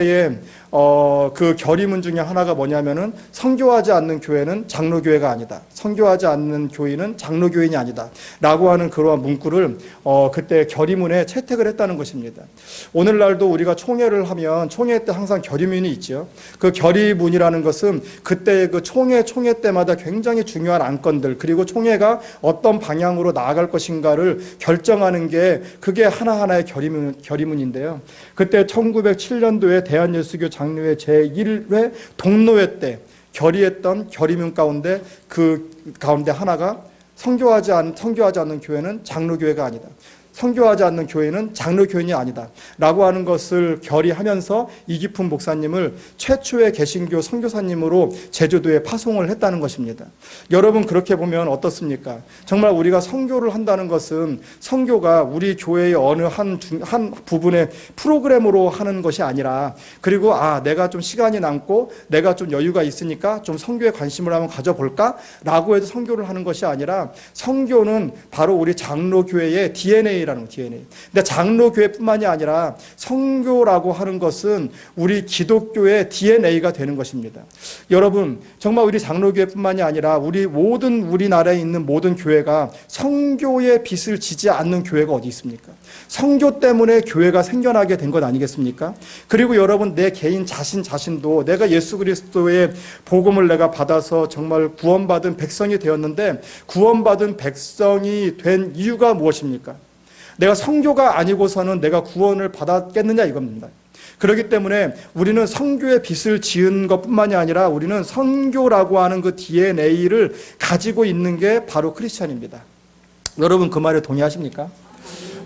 그 결의문 중에 하나가 뭐냐면은 선교하지 않는 교회는 장로교회가 아니다. 선교하지 않는 교인은 장로교인이 아니다. 라고 하는 그러한 문구를 그때 결의문에 채택을 했다는 것입니다. 오늘날도 우리가 총회를 하면 총회 때 항상 결의문이 있죠. 그 결의문이라는 것은 그때 그 총회 때마다 굉장히 중요한 안건들 그리고 총회가 어떤 방향으로 나아갈 것인가를 결정하는 게 그게 하나하나의 결의문인데요. 그때 1907년도에 대한예수교 장로회 제1회 동로회 때 결의했던 결의문 가운데 그 가운데 하나가 선교하지 않는 교회는 장로교회가 아니다. 선교하지 않는 교회는 장로교인이 아니다. 라고 하는 것을 결의하면서 이기품 목사님을 최초의 개신교 선교사님으로 제주도에 파송을 했다는 것입니다. 여러분 그렇게 보면 어떻습니까? 정말 우리가 선교를 한다는 것은 선교가 우리 교회의 어느 한 부분의 프로그램으로 하는 것이 아니라 그리고 내가 좀 시간이 남고 내가 좀 여유가 있으니까 좀 선교에 관심을 한번 가져볼까? 라고 해서 선교를 하는 것이 아니라 선교는 바로 우리 장로교회의 DNA 근데 장로교회뿐만이 아니라 선교라고 하는 것은 우리 기독교의 DNA가 되는 것입니다. 여러분 정말 우리 장로교회뿐만이 아니라 우리나라에 있는 모든 교회가 선교의 빛을 지지 않는 교회가 어디 있습니까? 선교 때문에 교회가 생겨나게 된 것 아니겠습니까? 그리고 여러분 내 개인 자신도 내가 예수 그리스도의 복음을 내가 받아서 정말 구원받은 백성이 되었는데 구원받은 백성이 된 이유가 무엇입니까? 내가 선교가 아니고서는 내가 구원을 받았겠느냐 이겁니다. 그렇기 때문에 우리는 선교의 빛을 지은 것뿐만이 아니라 우리는 선교라고 하는 그 DNA를 가지고 있는 게 바로 크리스찬입니다. 여러분 그 말에 동의하십니까?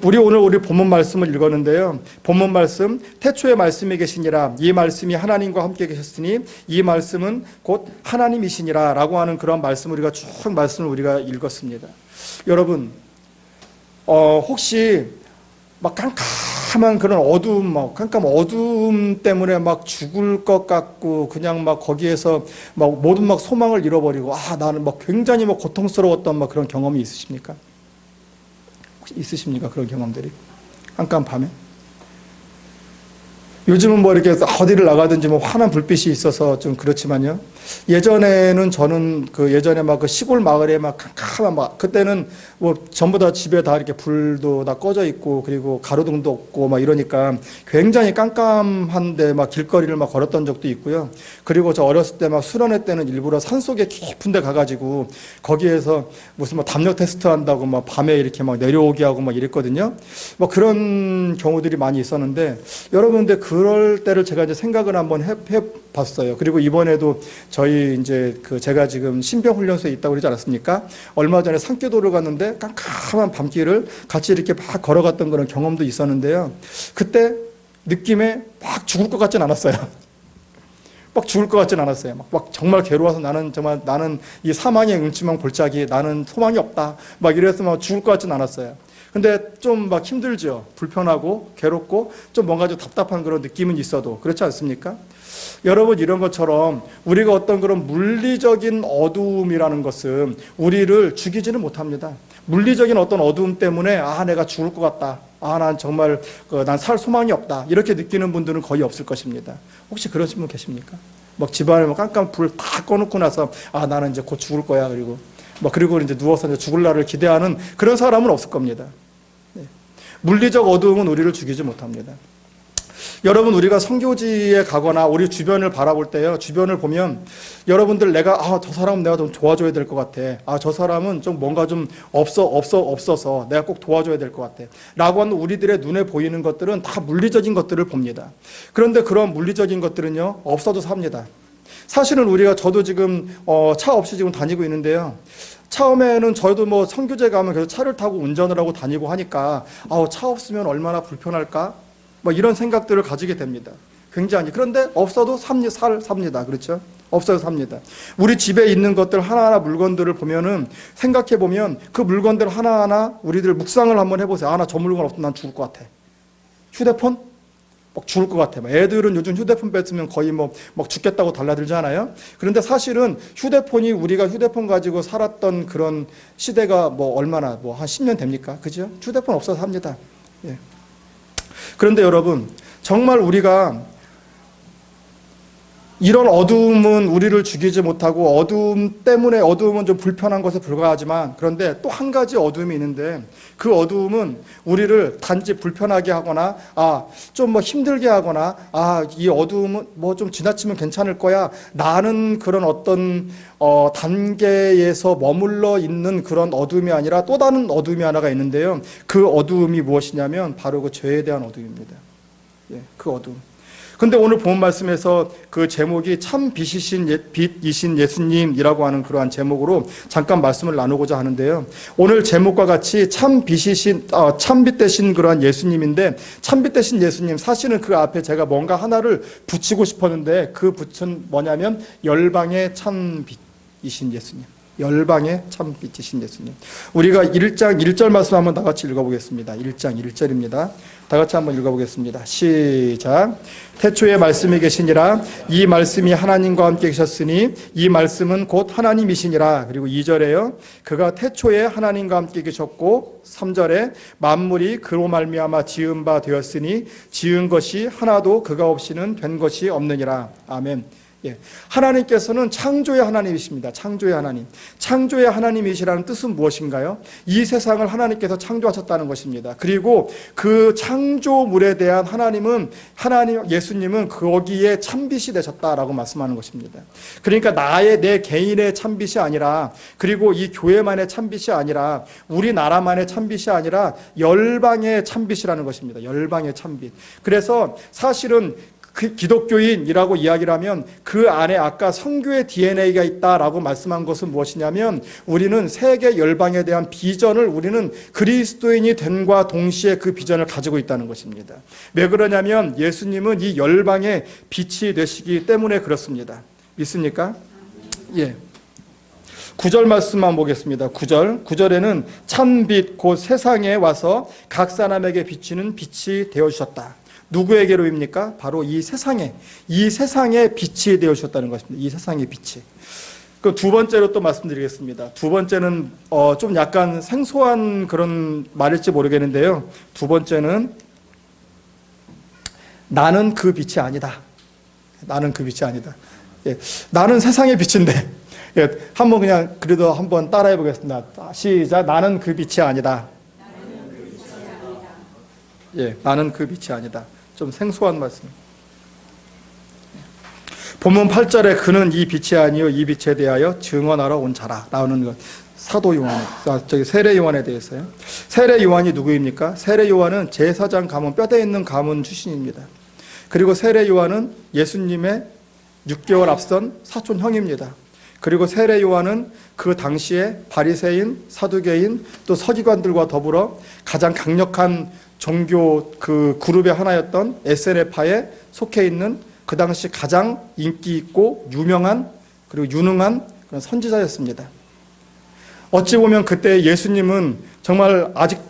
오늘 본문 말씀을 읽었는데요. 본문 말씀 태초에 말씀이 계시니라 이 말씀이 하나님과 함께 계셨으니 이 말씀은 곧 하나님이시니라 라고 하는 그런 말씀을 우리가 읽었습니다. 여러분 혹시 막 깜깜한 그런 어두움 때문에 막 죽을 것 같고 그냥 막 거기에서 막 모든 막 소망을 잃어버리고 나는 막 굉장히 막 고통스러웠던 막 그런 경험이 있으십니까? 혹시 있으십니까? 그런 경험들이 깜깜 밤에? 요즘은 뭐 이렇게 어디를 나가든지 뭐 환한 불빛이 있어서 좀 그렇지만요. 예전에는 저는 예전에 막 그 시골 마을에 막 캄캄한 그때는 뭐 전부 다 집에 다 이렇게 불도 다 꺼져 있고 그리고 가로등도 없고 막 이러니까 굉장히 깜깜한데 막 길거리를 막 걸었던 적도 있고요. 그리고 저 어렸을 때 막 수련회 때는 일부러 산속에 깊은 데 가가지고 거기에서 무슨 뭐 담력 테스트 한다고 막 밤에 이렇게 막 내려오게 하고 막 이랬거든요. 뭐 그런 경우들이 많이 있었는데 여러분들 그럴 때를 제가 이제 생각을 한번 해봤어요. 그리고 이번에도 저희 이제 제가 지금 신병훈련소에 있다고 그러지 않았습니까? 얼마 전에 산교도를 갔는데 깜깜한 밤길을 같이 이렇게 막 걸어갔던 그런 경험도 있었는데요. 그때 느낌에 막 죽을 것 같진 않았어요. 막 죽을 것 같진 않았어요. 막 정말 괴로워서 나는 이 사망의 음침한 골짜기 나는 소망이 없다. 막 이래서 막 죽을 것 같진 않았어요. 근데 좀 막 힘들죠. 불편하고 괴롭고 좀 뭔가 좀 답답한 그런 느낌은 있어도 그렇지 않습니까? 여러분 이런 것처럼 우리가 어떤 그런 물리적인 어두움이라는 것은 우리를 죽이지는 못합니다. 물리적인 어떤 어두움 때문에 내가 죽을 것 같다. 난 정말 난 살 소망이 없다. 이렇게 느끼는 분들은 거의 없을 것입니다. 혹시 그러신 분 계십니까? 막 집안에 깜깜 불 다 꺼놓고 나서 나는 이제 곧 죽을 거야. 그리고 이제 누워서 이제 죽을 날을 기대하는 그런 사람은 없을 겁니다. 네. 물리적 어두움은 우리를 죽이지 못합니다. 여러분 우리가 선교지에 가거나 우리 주변을 바라볼 때요. 주변을 보면 여러분들 내가 저 사람은 내가 좀 도와줘야 될 것 같아. 저 사람은 좀 뭔가 좀 없어서 내가 꼭 도와줘야 될 것 같아. 라고 하는 우리들의 눈에 보이는 것들은 다 물리적인 것들을 봅니다. 그런데 그런 물리적인 것들은요. 없어도 삽니다. 사실은 저도 지금 차 없이 지금 다니고 있는데요. 처음에는 저도 뭐 선교제 가면 계속 차를 타고 운전을 하고 다니고 하니까 차 없으면 얼마나 불편할까? 뭐 이런 생각들을 가지게 됩니다. 굉장히. 그런데 없어도 삽니다. 그렇죠? 없어도 삽니다. 우리 집에 있는 것들 하나하나 물건들을 보면은 생각해 보면 그 물건들 하나하나 우리들 묵상을 한번 해보세요. 나 저 물건 없으면 난 죽을 것 같아. 휴대폰? 막 죽을 것 같아. 애들은 요즘 휴대폰 뺐으면 거의 막 죽겠다고 달라들잖아요. 그런데 사실은 우리가 휴대폰 가지고 살았던 그런 시대가 얼마나 한 10년 됩니까? 그죠? 휴대폰 없어서 삽니다. 예. 그런데 여러분, 정말 우리가 이런 어두움은 우리를 죽이지 못하고 어두움은 좀 불편한 것에 불과하지만 그런데 또 한 가지 어두움이 있는데 그 어두움은 우리를 단지 불편하게 하거나 좀 뭐 힘들게 하거나 이 어두움은 뭐 좀 지나치면 괜찮을 거야 라는 그런 어떤 단계에서 머물러 있는 그런 어두움이 아니라 또 다른 어두움이 하나가 있는데요. 그 어두움이 무엇이냐면 바로 그 죄에 대한 어두움입니다. 그 어두움. 근데 오늘 본 말씀에서 그 제목이 참 빛이신 예수님이라고 하는 그러한 제목으로 잠깐 말씀을 나누고자 하는데요. 오늘 제목과 같이 참빛 되신 그러한 예수님인데 참빛 되신 예수님 사실은 그 앞에 제가 뭔가 하나를 붙이고 싶었는데 그 붙은 뭐냐면 열방의 참빛이신 예수님. 열방의 참빛이신 예수님. 우리가 1장 1절 말씀 한번 다 같이 읽어보겠습니다. 1장 1절입니다. 다 같이 한번 읽어보겠습니다. 시작. 태초에 말씀이 계시니라. 이 말씀이 하나님과 함께 계셨으니 이 말씀은 곧 하나님이시니라. 그리고 2절에요. 그가 태초에 하나님과 함께 계셨고 3절에 만물이 그로 말미암아 지은 바 되었으니 지은 것이 하나도 그가 없이는 된 것이 없느니라. 아멘. 하나님께서는 창조의 하나님이십니다. 창조의 하나님. 창조의 하나님이시라는 뜻은 무엇인가요? 이 세상을 하나님께서 창조하셨다는 것입니다. 그리고 그 창조물에 대한 예수님은 거기에 참빛이 되셨다라고 말씀하는 것입니다. 그러니까 내 개인의 참빛이 아니라 그리고 이 교회만의 참빛이 아니라 우리나라만의 참빛이 아니라 열방의 참빛이라는 것입니다. 열방의 참빛. 그래서 사실은 그 기독교인이라고 이야기를 하면 그 안에 아까 선교의 DNA가 있다라고 말씀한 것은 무엇이냐면 우리는 세계 열방에 대한 비전을 우리는 그리스도인이 됨과 동시에 그 비전을 가지고 있다는 것입니다. 왜 그러냐면 예수님은 이 열방의 빛이 되시기 때문에 그렇습니다. 믿습니까? 9절 말씀만 보겠습니다. 9절에는 참빛 곧 세상에 와서 각 사람에게 비치는 빛이 되어주셨다. 누구에게로입니까? 바로 이 세상에 빛이 되어주셨다는 것입니다. 이 세상의 빛이. 그 두 번째로 또 말씀드리겠습니다. 두 번째는 좀 약간 생소한 그런 말일지 모르겠는데요. 두 번째는 나는 그 빛이 아니다. 나는 그 빛이 아니다. 나는 세상의 빛인데 한번 그냥 그래도 한번 따라해 보겠습니다. 시작. 나는 그 빛이 아니다. 나는 그 빛이 아니다. 좀 생소한 말씀. 본문 8절에 그는 이 빛이 아니요 이 빛에 대하여 증언하러 온 자라 나오는 것. 사도 요한, 세례 요한에 대해서요. 세례 요한이 누구입니까? 세례 요한은 제사장 가문, 뼈대 있는 가문 출신입니다. 그리고 세례 요한은 예수님의 6개월 앞선 사촌 형입니다. 그리고 세례 요한은 그 당시에 바리새인, 사두개인, 또 서기관들과 더불어 가장 강력한 종교 그 그룹의 하나였던 SNF파에 속해 있는 그 당시 가장 인기 있고 유명한 그리고 유능한 그런 선지자였습니다. 어찌 보면 그때 예수님은 정말 아직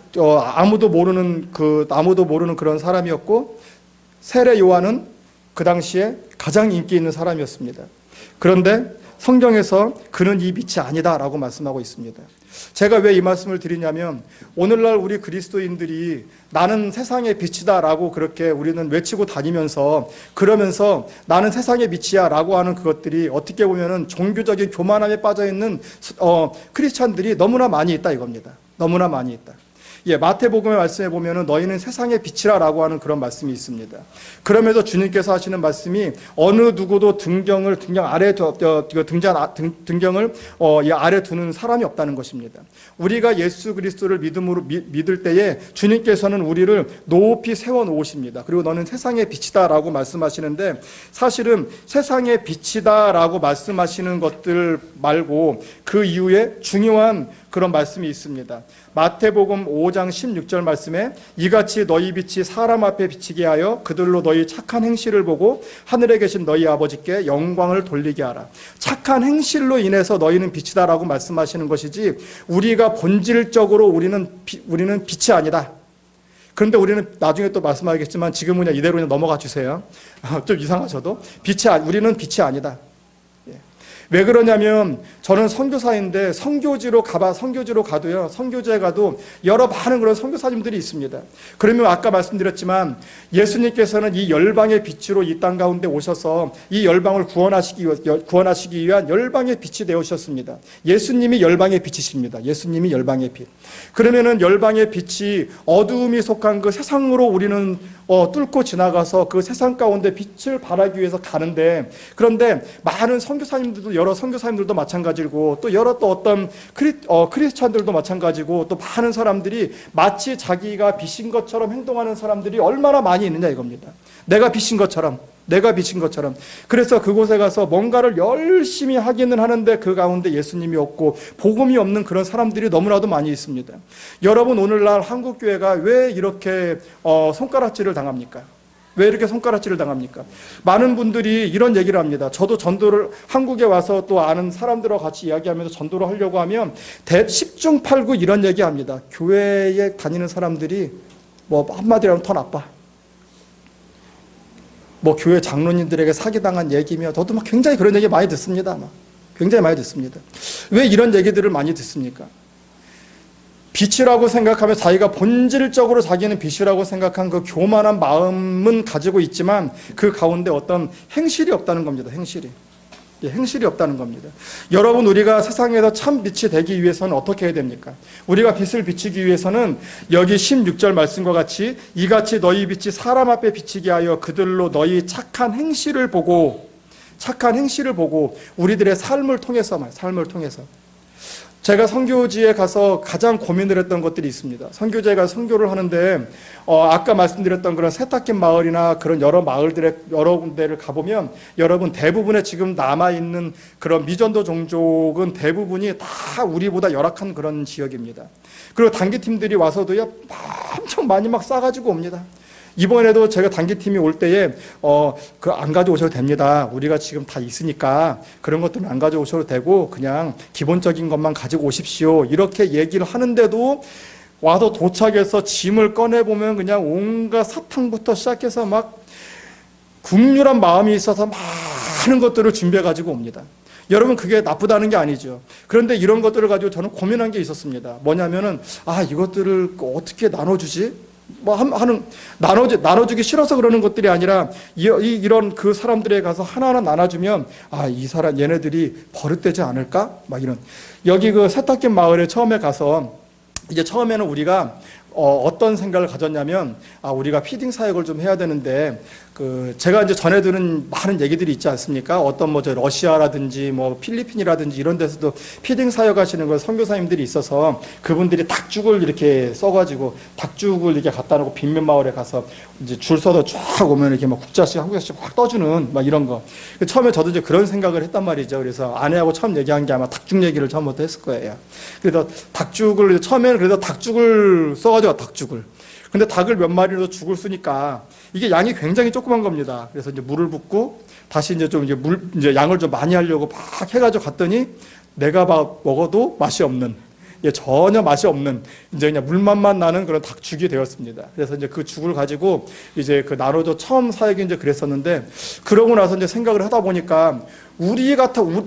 아무도 모르는 그런 사람이었고 세례 요한은 그 당시에 가장 인기 있는 사람이었습니다. 그런데 성경에서 그는 이 빛이 아니다라고 말씀하고 있습니다. 제가 왜 이 말씀을 드리냐면 오늘날 우리 그리스도인들이 나는 세상의 빛이다라고 그렇게 우리는 외치고 다니면서 그러면서 나는 세상의 빛이야 라고 하는 그것들이 어떻게 보면은 종교적인 교만함에 빠져있는 크리스찬들이 너무나 많이 있다 이겁니다. 너무나 많이 있다. 마태복음의 말씀에 보면은 너희는 세상의 빛이라라고 하는 그런 말씀이 있습니다. 그러면서 주님께서 하시는 말씀이 어느 누구도 등경을 아래 두는 사람이 없다는 것입니다. 우리가 예수 그리스도를 믿을 때에 주님께서는 우리를 높이 세워 놓으십니다. 그리고 너는 세상의 빛이다라고 말씀하시는데 사실은 세상의 빛이다라고 말씀하시는 것들 말고 그 이후에 중요한 그런 말씀이 있습니다. 마태복음 5장 16절 말씀에 이같이 너희 빛이 사람 앞에 비치게 하여 그들로 너희 착한 행실을 보고 하늘에 계신 너희 아버지께 영광을 돌리게 하라. 착한 행실로 인해서 너희는 빛이다라고 말씀하시는 것이지 우리가 본질적으로 우리는 빛이 아니다. 그런데 우리는 나중에 또 말씀하겠지만 지금은 그냥 이대로 그냥 넘어가 주세요. 좀 이상하셔도 우리는 빛이 아니다. 왜 그러냐면 저는 선교사인데 선교지로 가도요. 선교지에 가도 여러 많은 그런 선교사님들이 있습니다. 그러면 아까 말씀드렸지만 예수님께서는 이 열방의 빛으로 이 땅 가운데 오셔서 이 열방을 구원하시기 위한 열방의 빛이 되어오셨습니다. 예수님이 열방의 빛이십니다. 예수님이 열방의 빛. 그러면은 열방의 빛이 어두움이 속한 그 세상으로 우리는 뚫고 지나가서 그 세상 가운데 빛을 발하기 위해서 가는데, 그런데 많은 선교사님들도, 여러 선교사님들도 마찬가지고 또 여러 또 어떤 크리스찬들도 마찬가지고 또 많은 사람들이 마치 자기가 빛인 것처럼 행동하는 사람들이 얼마나 많이 있느냐 이겁니다. 내가 빛인 것처럼. 그래서 그곳에 가서 뭔가를 열심히 하기는 하는데 그 가운데 예수님이 없고 복음이 없는 그런 사람들이 너무나도 많이 있습니다. 여러분, 오늘날 한국교회가 왜 이렇게 손가락질을 당합니까? 왜 이렇게 손가락질을 당합니까? 많은 분들이 이런 얘기를 합니다. 저도 전도를 한국에 와서 또 아는 사람들과 같이 이야기하면서 전도를 하려고 하면 10중 8구 이런 얘기합니다. 교회에 다니는 사람들이 뭐 한마디로 하면 더 나빠. 뭐 교회 장로님들에게 사기당한 얘기며, 저도 막 굉장히 그런 얘기 많이 듣습니다. 굉장히 많이 듣습니다. 왜 이런 얘기들을 많이 듣습니까? 빛이라고 생각하며 자기가 본질적으로 자기는 빛이라고 생각한 그 교만한 마음은 가지고 있지만 그 가운데 어떤 행실이 없다는 겁니다. 행실이 없다는 겁니다. 여러분, 우리가 세상에서 참 빛이 되기 위해서는 어떻게 해야 됩니까? 우리가 빛을 비추기 위해서는 여기 16절 말씀과 같이 이같이 너희 빛이 사람 앞에 비치게 하여 그들로 너희 착한 행실을 보고 우리들의 삶을 통해서 제가 선교지에 가서 가장 고민을 했던 것들이 있습니다. 선교지에 가서 선교를 하는데 아까 말씀드렸던 그런 세탁기 마을이나 그런 여러 군데를 가보면 여러분, 대부분의 지금 남아있는 그런 미전도 종족은 대부분이 다 우리보다 열악한 그런 지역입니다. 그리고 단기팀들이 와서도요 엄청 많이 막 싸가지고 옵니다. 이번에도 제가 단기팀이 올 때에 안 가져오셔도 됩니다. 우리가 지금 다 있으니까 그런 것들은 안 가져오셔도 되고 그냥 기본적인 것만 가지고 오십시오. 이렇게 얘기를 하는데도 와서 도착해서 짐을 꺼내보면 그냥 온갖 사탕부터 시작해서 막 국률한 마음이 있어서 많은 것들을 준비해 가지고 옵니다. 여러분, 그게 나쁘다는 게 아니죠. 그런데 이런 것들을 가지고 저는 고민한 게 있었습니다. 뭐냐면은 이것들을 어떻게 나눠주지? 나눠주기 싫어서 그러는 것들이 아니라 이런 그 사람들에 가서 하나하나 나눠주면 얘네들이 버릇되지 않을까? 이런. 여기 그 세탁기 마을에 처음에 가서 이제 처음에는 우리가 어떤 생각을 가졌냐면 우리가 피딩 사역을 좀 해야 되는데 제가 이제 전에 들은 많은 얘기들이 있지 않습니까? 어떤 러시아라든지 필리핀이라든지 이런 데서도 피딩 사역하시는 선교사님들이 있어서 그분들이 닭죽을 이렇게 써가지고 닭죽을 이렇게 갖다 놓고 빈면 마을에 가서 이제 줄 서서 쫙 오면 이렇게 국자씩 한국자씩 확 떠주는 이런 거. 처음에 저도 이제 그런 생각을 했단 말이죠. 그래서 아내하고 처음 얘기한 게 아마 닭죽 얘기를 처음부터 했을 거예요. 그래서 닭죽을 처음에는 그래서 닭죽을 써가지고 닭죽을. 근데 닭을 몇 마리로 죽을 쓰니까 이게 양이 굉장히 조그만 겁니다. 그래서 이제 물을 붓고 다시 이제 양을 좀 많이 하려고 막 해가지고 갔더니 내가 먹어도 맛이 없는, 전혀 맛이 없는 이제 그냥 물맛만 나는 그런 닭죽이 되었습니다. 그래서 이제 그 죽을 가지고 이제 나눠줘 처음 사역이 이제 그랬었는데, 그러고 나서 이제 생각을 하다 보니까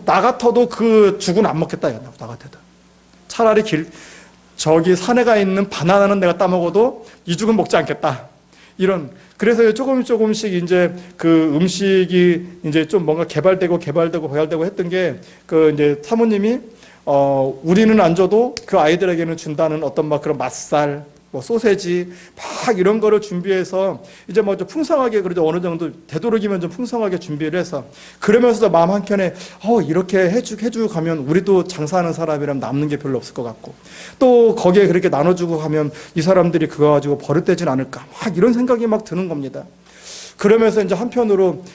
나 같아도 그 죽은 안 먹겠다. 나 같아도 차라리 저기 산에가 있는 바나나는 내가 따먹어도 이 죽은 먹지 않겠다. 그래서 조금씩 이제 그 음식이 이제 좀 뭔가 개발되고 했던 게 이제 사모님이 우리는 안 줘도 그 아이들에게는 준다는 어떤 그런 맛살, 소세지 이런 거를 준비해서 이제 좀 풍성하게, 그래도 어느 정도 되도록이면 좀 풍성하게 준비를 해서, 그러면서도 마음 한켠에 이렇게 해주고 가면 우리도 장사하는 사람이라면 남는 게 별로 없을 것 같고, 또 거기에 그렇게 나눠주고 가면 이 사람들이 그거 가지고 버릇되진 않을까, 이런 생각이 드는 겁니다. 그러면서 이제 한편으로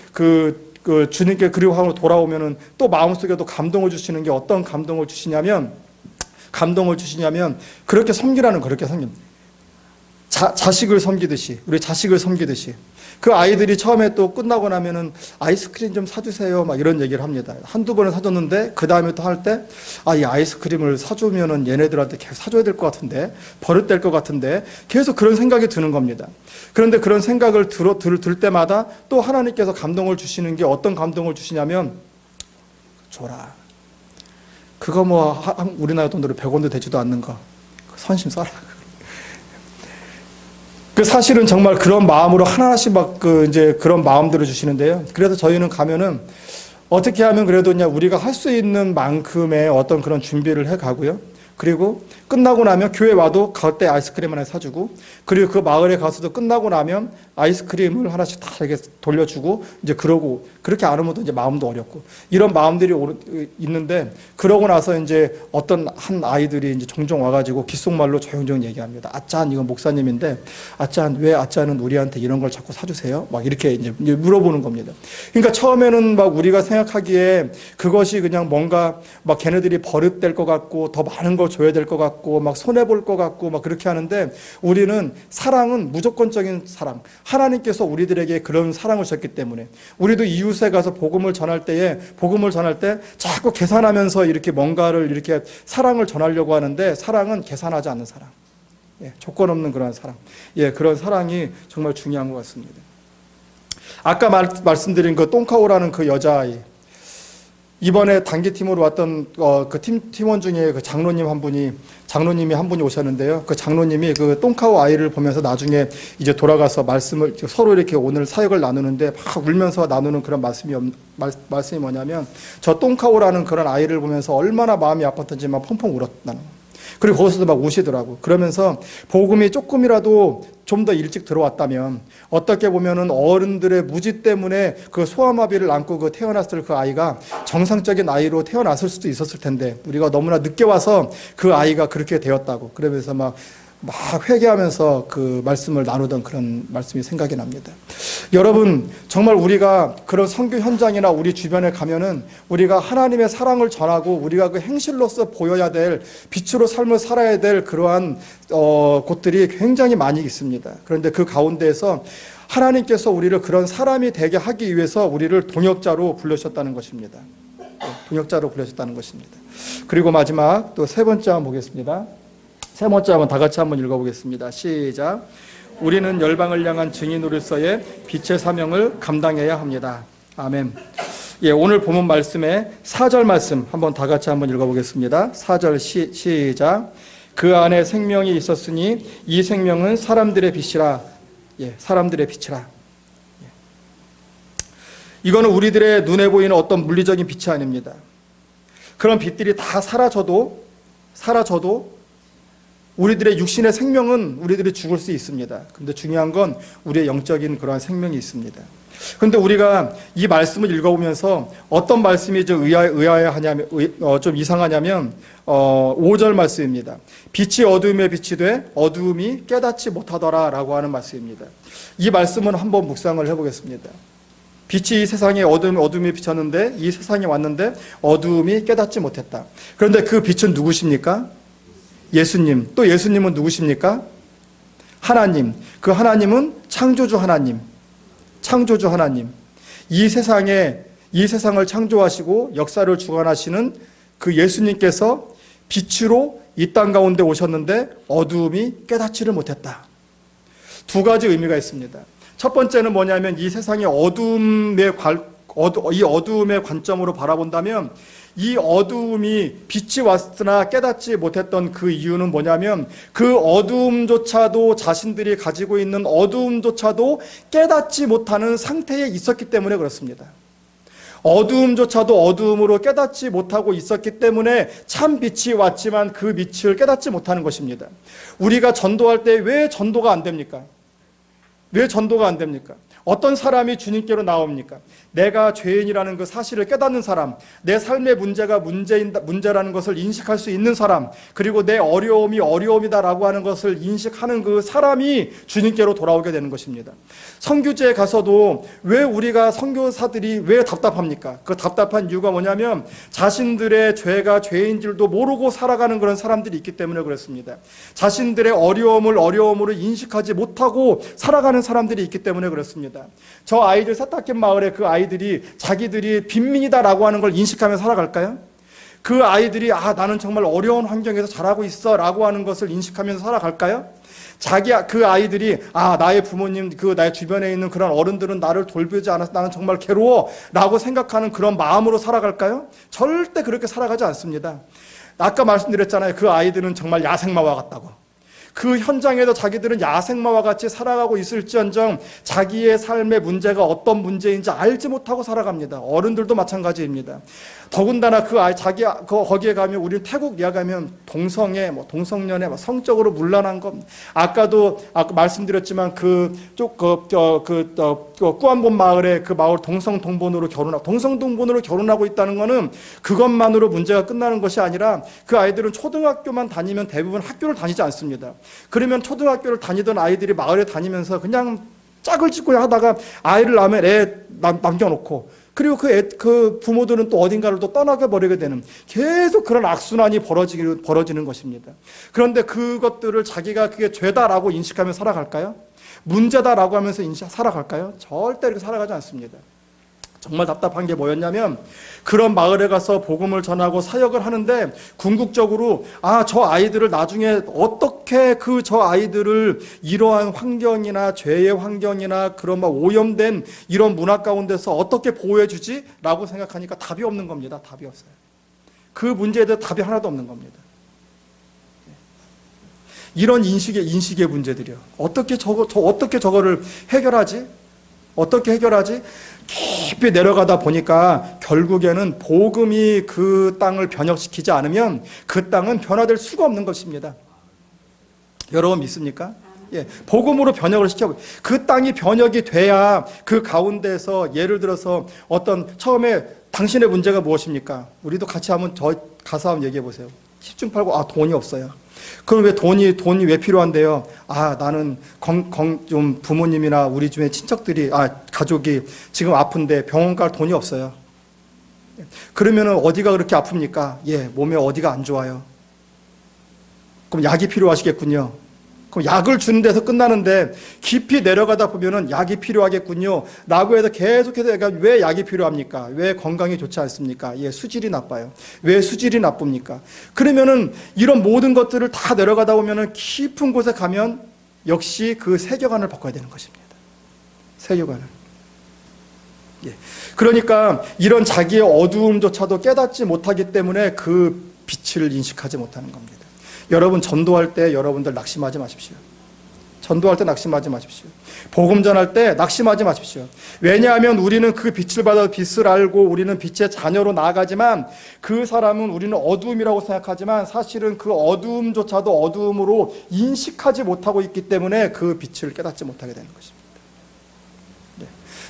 주님께 그리워하고 돌아오면은 또 마음속에 또 감동을 주시는 게, 어떤 감동을 주시냐면 그렇게 섬기라는, 그렇게 섬깁니다. 자식을 섬기듯이, 우리 자식을 섬기듯이. 그 아이들이 처음에 또 끝나고 나면은 아이스크림 좀 사주세요 이런 얘기를 합니다. 한두 번은 사줬는데 그 다음에 또 할 때 이 아이스크림을 사주면은 얘네들한테 계속 사줘야 될 것 같은데, 버릇될 것 같은데, 계속 그런 생각이 드는 겁니다. 그런데 그런 생각을 들 때마다 또 하나님께서 감동을 주시는 게, 어떤 감동을 주시냐면 줘라. 그거 뭐 우리나라 돈으로 100원도 되지도 않는 거. 선심 써라. 그 사실은 정말 그런 마음으로 하나하나씩 막 이제 그런 마음들을 주시는데요. 그래서 저희는 가면은 어떻게 하면 그래도 그냥 우리가 할 수 있는 만큼의 어떤 그런 준비를 해 가고요. 그리고 끝나고 나면 교회 와도 갈 때 아이스크림 하나 사주고, 그리고 그 마을에 가서도 끝나고 나면 아이스크림을 하나씩 다 이렇게 돌려주고, 이제 그러고, 그렇게 안 하면 또 이제 마음도 어렵고, 이런 마음들이 있는데, 그러고 나서 이제 어떤 한 아이들이 이제 종종 와가지고 귓속말로 조용조용 얘기합니다. 아짠, 이건 목사님인데, 아짠, 왜 아짠은 우리한테 이런 걸 자꾸 사주세요? 막 이렇게 이제 물어보는 겁니다. 그러니까 처음에는 막 우리가 생각하기에 그것이 그냥 뭔가 막 걔네들이 버릇될 것 같고, 더 많은 걸 줘야 될 것 같고, 막 손해볼 것 같고, 막 그렇게 하는데, 우리는 사랑은 무조건적인 사랑. 하나님께서 우리들에게 그런 사랑을 주셨기 때문에, 우리도 이웃에 가서 복음을 전할 때 자꾸 계산하면서 이렇게 뭔가를 이렇게 사랑을 전하려고 하는데, 사랑은 계산하지 않는 사랑. 예, 조건 없는 그런 사랑. 예, 그런 사랑이 정말 중요한 것 같습니다. 아까 말씀드린 그 똥카오라는 그 여자아이, 이번에 단기팀으로 왔던 그 팀원 중에 그 장로님이 한 분이 오셨는데요. 그 장로님이 그 똥카오 아이를 보면서 나중에 이제 돌아가서 말씀을 서로 이렇게 오늘 사역을 나누는데 막 울면서 나누는 그런 말씀이 뭐냐면, 저 똥카오라는 그런 아이를 보면서 얼마나 마음이 아팠던지 막 펑펑 울었다는 거예요. 그리고 거기서도 막 우시더라고. 그러면서 복음이 조금이라도 좀 더 일찍 들어왔다면, 어떻게 보면은 어른들의 무지 때문에 그 소아마비를 안고 그 태어났을 그 아이가 정상적인 아이로 태어났을 수도 있었을 텐데, 우리가 너무나 늦게 와서 그 아이가 그렇게 되었다고. 그러면서 막 회개하면서 그 말씀을 나누던 그런 말씀이 생각이 납니다. 여러분, 정말 우리가 그런 선교 현장이나 우리 주변에 가면은 우리가 하나님의 사랑을 전하고 우리가 그 행실로서 보여야 될, 빛으로 삶을 살아야 될 그러한 곳들이 굉장히 많이 있습니다. 그런데 그 가운데에서 하나님께서 우리를 그런 사람이 되게 하기 위해서 우리를 동역자로 불러주셨다는 것입니다. 동역자로 불러주셨다는 것입니다. 그리고 마지막 또 세 번째 한번 보겠습니다. 세 번째 한번 다 같이 한번 읽어보겠습니다. 시작. 우리는 열방을 향한 증인으로서의 빛의 사명을 감당해야 합니다. 아멘. 예, 오늘 본문 말씀의 4절 말씀 한번 다 같이 한번 읽어보겠습니다. 4절 시작. 그 안에 생명이 있었으니 이 생명은 사람들의 빛이라. 예, 사람들의 빛이라. 예. 이거는 우리들의 눈에 보이는 어떤 물리적인 빛이 아닙니다. 그런 빛들이 다 사라져도 우리들의 육신의 생명은 우리들이 죽을 수 있습니다. 그런데 중요한 건 우리의 영적인 그러한 생명이 있습니다. 그런데 우리가 이 말씀을 읽어보면서 어떤 말씀이 좀 좀 이상하냐면 5절 말씀입니다. 빛이 어두움에 빛이 돼 어두움이 깨닫지 못하더라 라고 하는 말씀입니다. 이 말씀은 한번 묵상을 해보겠습니다. 빛이 이 세상에 어둠이 비쳤는데, 이 세상에 왔는데 어두움이 깨닫지 못했다. 그런데 그 빛은 누구십니까? 예수님. 또 예수님은 누구십니까? 하나님. 그 하나님은 창조주 하나님. 이 세상을 창조하시고 역사를 주관하시는 그 예수님께서 빛으로 이 땅 가운데 오셨는데 어두움이 깨닫지를 못했다. 두 가지 의미가 있습니다. 첫 번째는 뭐냐면, 이 세상의 어두움의 관점으로 바라본다면, 이 어두움이 빛이 왔으나 깨닫지 못했던 그 이유는 뭐냐면, 그 어두움조차도 자신들이 가지고 있는 어두움조차도 깨닫지 못하는 상태에 있었기 때문에 그렇습니다. 어두움조차도 어두움으로 깨닫지 못하고 있었기 때문에 참 빛이 왔지만 그 빛을 깨닫지 못하는 것입니다. 우리가 전도할 때 왜 전도가 안 됩니까? 왜 전도가 안 됩니까? 어떤 사람이 주님께로 나옵니까? 내가 죄인이라는 그 사실을 깨닫는 사람, 내 삶의 문제가 문제라는 것을 인식할 수 있는 사람, 그리고 내 어려움이 어려움이다라고 하는 것을 인식하는 그 사람이 주님께로 돌아오게 되는 것입니다. 선교지에 가서도 왜 우리가 선교사들이 왜 답답합니까? 그 답답한 이유가 뭐냐면, 자신들의 죄가 죄인 줄도 모르고 살아가는 그런 사람들이 있기 때문에 그렇습니다. 자신들의 어려움으로 인식하지 못하고 살아가는 사람들이 있기 때문에 그렇습니다. 저 아이들 세탁기 마을에 그 아이들이 자기들이 빈민이다라고 하는 걸 인식하면서 살아갈까요? 그 아이들이 나는 정말 어려운 환경에서 자라고 있어 라고 하는 것을 인식하면서 살아갈까요? 그 아이들이 나의 부모님, 나의 주변에 있는 그런 어른들은 나를 돌보지 않아서 나는 정말 괴로워 라고 생각하는 그런 마음으로 살아갈까요? 절대 그렇게 살아가지 않습니다. 아까 말씀드렸잖아요. 그 아이들은 정말 야생마와 같다고. 그 현장에도 자기들은 야생마와 같이 살아가고 있을지언정 자기의 삶의 문제가 어떤 문제인지 알지 못하고 살아갑니다. 어른들도 마찬가지입니다. 더군다나 거기에 가면, 우리는 태국 이야기하면 동성애, 동성연애, 성적으로 문란한 것. 아까 말씀드렸지만 꾸안본 마을에 그 마을 동성동본으로 결혼하고 있다는 것은 그것만으로 문제가 끝나는 것이 아니라 그 아이들은 초등학교만 다니면 대부분 학교를 다니지 않습니다. 그러면 초등학교를 다니던 아이들이 마을에 다니면서 그냥 짝을 짓고 하다가 아이를 낳으면 애 남겨놓고, 그리고 그 부모들은 또 어딘가를 또 떠나게 버리게 되는, 계속 그런 악순환이 벌어지는 것입니다. 그런데 그것들을 자기가 그게 죄다라고 인식하며 살아갈까요? 문제다라고 하면서 살아갈까요? 절대 이렇게 살아가지 않습니다. 정말 답답한 게 뭐였냐면, 그런 마을에 가서 복음을 전하고 사역을 하는데 궁극적으로 저 아이들을 나중에 어떻게 저 아이들을 이러한 환경이나 죄의 환경이나 그런 오염된 이런 문화 가운데서 어떻게 보호해 주지? 라고 생각하니까 답이 없는 겁니다. 답이 없어요. 그 문제에 대해 답이 하나도 없는 겁니다. 이런 인식의 문제들이요. 어떻게 저거를 해결하지? 어떻게 해결하지? 깊이 내려가다 보니까 결국에는 복음이 그 땅을 변혁시키지 않으면 그 땅은 변화될 수가 없는 것입니다. 여러분 믿습니까? 예, 복음으로 변혁을 시켜, 그 땅이 변혁이 돼야 그 가운데서, 예를 들어서 처음에 당신의 문제가 무엇입니까? 우리도 같이 가서 한번 얘기해 보세요. 10중 8구 돈이 없어요. 그럼 왜 돈이 왜 필요한데요? 나는 좀 부모님이나 우리 집에 친척들이, 가족이 지금 아픈데 병원 갈 돈이 없어요. 그러면은 어디가 그렇게 아픕니까? 몸에 어디가 안 좋아요. 그럼 약이 필요하시겠군요. 그럼 약을 주는 데서 끝나는데 깊이 내려가다 보면은 약이 필요하겠군요. 라고 해서 계속해서 왜 약이 필요합니까? 왜 건강이 좋지 않습니까? 수질이 나빠요. 왜 수질이 나쁩니까? 그러면은 이런 모든 것들을 다 내려가다 보면은 깊은 곳에 가면 역시 그 세계관을 바꿔야 되는 것입니다. 세계관을. 그러니까 이런 자기의 어두움조차도 깨닫지 못하기 때문에 그 빛을 인식하지 못하는 겁니다. 여러분 전도할 때 여러분들 낙심하지 마십시오. 전도할 때 낙심하지 마십시오. 복음 전할 때 낙심하지 마십시오. 왜냐하면 우리는 그 빛을 받아 빛을 알고 우리는 빛의 자녀로 나아가지만, 그 사람은 우리는 어두움이라고 생각하지만 사실은 그 어두움조차도 어두움으로 인식하지 못하고 있기 때문에 그 빛을 깨닫지 못하게 되는 것입니다.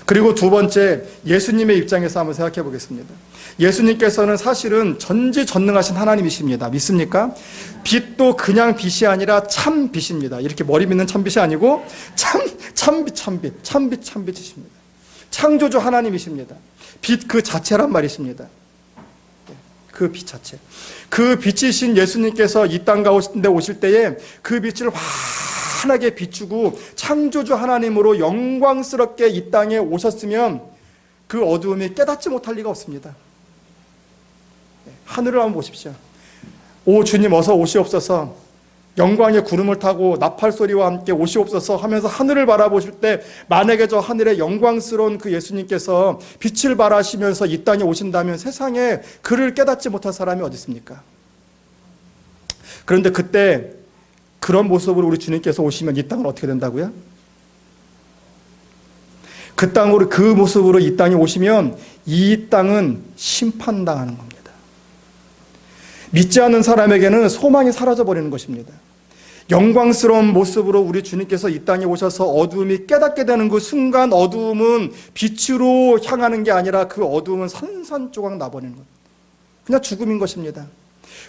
그리고 두 번째, 예수님의 입장에서 한번 생각해 보겠습니다. 예수님께서는 사실은 전지전능하신 하나님이십니다. 믿습니까? 빛도 그냥 빛이 아니라 참 빛입니다. 이렇게 머리 믿는 참빛이 아니고 참빛이십니다. 창조주 하나님이십니다. 빛 그 자체란 말이십니다. 그 빛 자체. 그 빛이신 예수님께서 이 땅 가운데 오실 때에 그 빛을 환하게 비추고 창조주 하나님으로 영광스럽게 이 땅에 오셨으면 그 어두움이 깨닫지 못할 리가 없습니다. 하늘을 한번 보십시오. 오 주님 어서 오시옵소서, 영광의 구름을 타고 나팔 소리와 함께 오시옵소서 하면서 하늘을 바라보실 때, 만약에 저 하늘의 영광스러운 그 예수님께서 빛을 발하시면서 이 땅에 오신다면 세상에 그를 깨닫지 못할 사람이 어디 있습니까? 그런데 그때 그런 모습으로 우리 주님께서 오시면 이 땅은 어떻게 된다고요? 그 모습으로 이 땅에 오시면 이 땅은 심판당하는 겁니다. 믿지 않는 사람에게는 소망이 사라져버리는 것입니다. 영광스러운 모습으로 우리 주님께서 이 땅에 오셔서 어두움이 깨닫게 되는 그 순간, 어두움은 빛으로 향하는 게 아니라 그 어두움은 산산조각 나버리는 것, 그냥 죽음인 것입니다.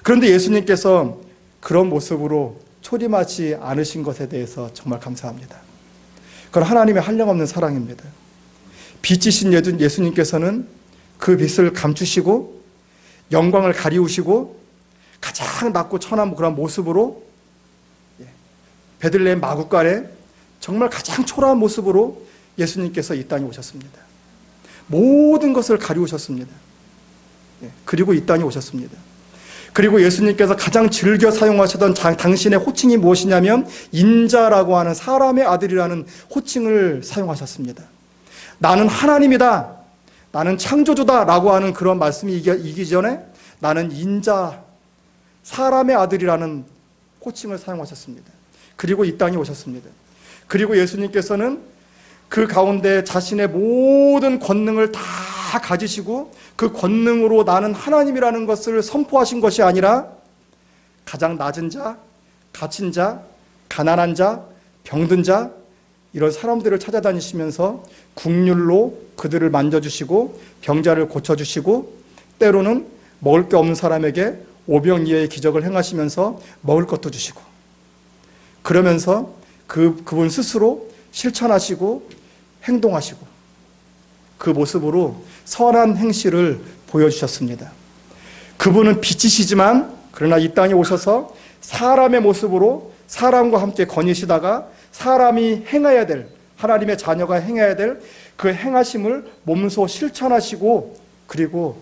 그런데 예수님께서 그런 모습으로 초림하지 않으신 것에 대해서 정말 감사합니다. 그건 하나님의 한량없는 사랑입니다. 빛이신 예수님께서는 그 빛을 감추시고 영광을 가리우시고 가장 낮고 천한 그런 모습으로 베들레헴 마구간에 정말 가장 초라한 모습으로 예수님께서 이 땅에 오셨습니다. 모든 것을 가리우셨습니다. 그리고 이 땅에 오셨습니다. 그리고 예수님께서 가장 즐겨 사용하시던 당신의 호칭이 무엇이냐면 인자라고 하는 사람의 아들이라는 호칭을 사용하셨습니다. 나는 하나님이다, 나는 창조주다 라고 하는 그런 말씀이 이기 전에 나는 인자, 사람의 아들이라는 호칭을 사용하셨습니다. 그리고 이 땅에 오셨습니다. 그리고 예수님께서는 그 가운데 자신의 모든 권능을 다 가지시고 그 권능으로 나는 하나님이라는 것을 선포하신 것이 아니라 가장 낮은 자, 갇힌 자, 가난한 자, 병든 자 이런 사람들을 찾아다니시면서 국률로 그들을 만져주시고 병자를 고쳐주시고 때로는 먹을 게 없는 사람에게 오병이어의 기적을 행하시면서 먹을 것도 주시고 그러면서 그분 스스로 실천하시고 행동하시고 그 모습으로 선한 행실을 보여주셨습니다. 그분은 빛이시지만 그러나 이 땅에 오셔서 사람의 모습으로 사람과 함께 거니시다가 사람이 행해야 될, 하나님의 자녀가 행해야 될 그 행하심을 몸소 실천하시고 그리고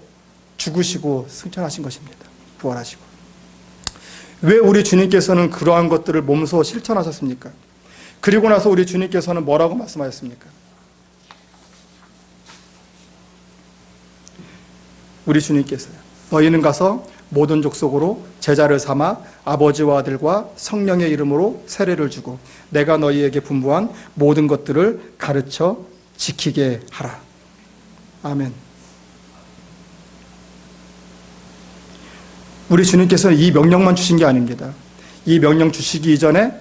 죽으시고 승천하신 것입니다. 부활하시고. 왜 우리 주님께서는 그러한 것들을 몸소 실천하셨습니까? 그리고 나서 우리 주님께서는 뭐라고 말씀하셨습니까? 우리 주님께서요, 너희는 가서 모든 족속으로 제자를 삼아 아버지와 아들과 성령의 이름으로 세례를 주고 내가 너희에게 분부한 모든 것들을 가르쳐 지키게 하라. 아멘. 우리 주님께서는 이 명령만 주신 게 아닙니다. 이 명령 주시기 이전에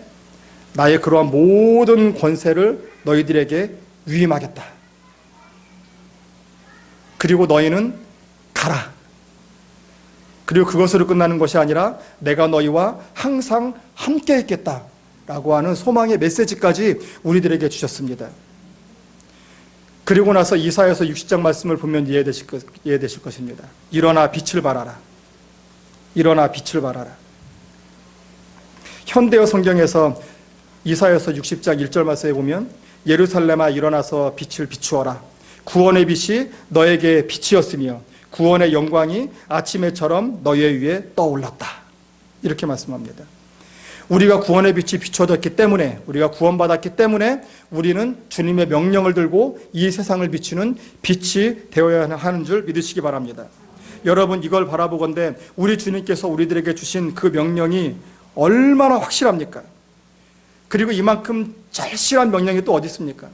나의 그러한 모든 권세를 너희들에게 위임하겠다. 그리고 너희는 가라. 그리고 그것으로 끝나는 것이 아니라 내가 너희와 항상 함께 있겠다라고 하는 소망의 메시지까지 우리들에게 주셨습니다. 그리고 나서 이사야서 60장 말씀을 보면 이해되실 것입니다. 일어나 빛을 발하라. 일어나 빛을 발하라. 현대어 성경에서 이사야서 60장 1절 말씀에 보면 예루살렘아 일어나서 빛을 비추어라. 구원의 빛이 너에게 빛이었으며 구원의 영광이 아침해처럼 너희 위에 떠올랐다. 이렇게 말씀합니다. 우리가 구원의 빛이 비춰졌기 때문에, 우리가 구원받았기 때문에 우리는 주님의 명령을 들고 이 세상을 비추는 빛이 되어야 하는 줄 믿으시기 바랍니다. 여러분, 이걸 바라보건대 우리 주님께서 우리들에게 주신 그 명령이 얼마나 확실합니까? 그리고 이만큼 절실한 명령이 또 어디 있습니까?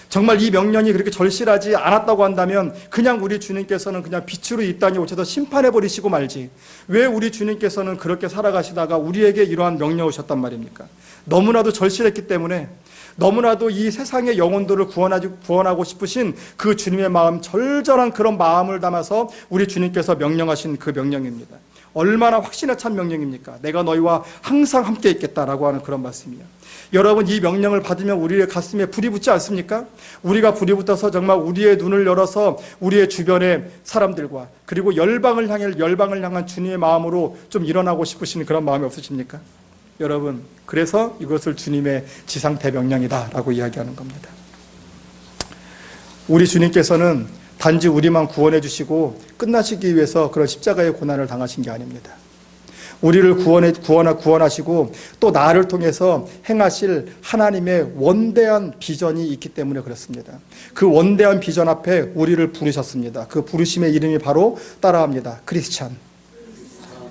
정말 이 명령이 그렇게 절실하지 않았다고 한다면 그냥 우리 주님께서는 그냥 빛으로 이 땅에 오셔서 심판해버리시고 말지, 왜 우리 주님께서는 그렇게 살아가시다가 우리에게 이러한 명령을 주셨단 말입니까? 너무나도 절실했기 때문에, 너무나도 이 세상의 영혼들을 구원하고 싶으신 그 주님의 마음, 절절한 그런 마음을 담아서 우리 주님께서 명령하신 그 명령입니다. 얼마나 확신에 찬 명령입니까? 내가 너희와 항상 함께 있겠다라고 하는 그런 말씀이에요. 여러분, 이 명령을 받으면 우리의 가슴에 불이 붙지 않습니까? 우리가 불이 붙어서 정말 우리의 눈을 열어서 우리의 주변의 사람들과 그리고 열방을 향한 주님의 마음으로 좀 일어나고 싶으신 그런 마음이 없으십니까? 여러분, 그래서 이것을 주님의 지상 대명령이다라고 이야기하는 겁니다. 우리 주님께서는 단지 우리만 구원해 주시고 끝나시기 위해서 그런 십자가의 고난을 당하신 게 아닙니다. 우리를 구원하시고 또 나를 통해서 행하실 하나님의 원대한 비전이 있기 때문에 그렇습니다. 그 원대한 비전 앞에 우리를 부르셨습니다. 그 부르심의 이름이 바로 따라합니다. 크리스찬.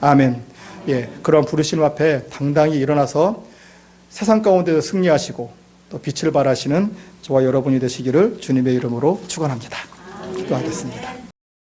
아멘. 예, 그런 부르심 앞에 당당히 일어나서 세상 가운데서 승리하시고 또 빛을 발하시는 저와 여러분이 되시기를 주님의 이름으로 축원합니다. 기도하겠습니다.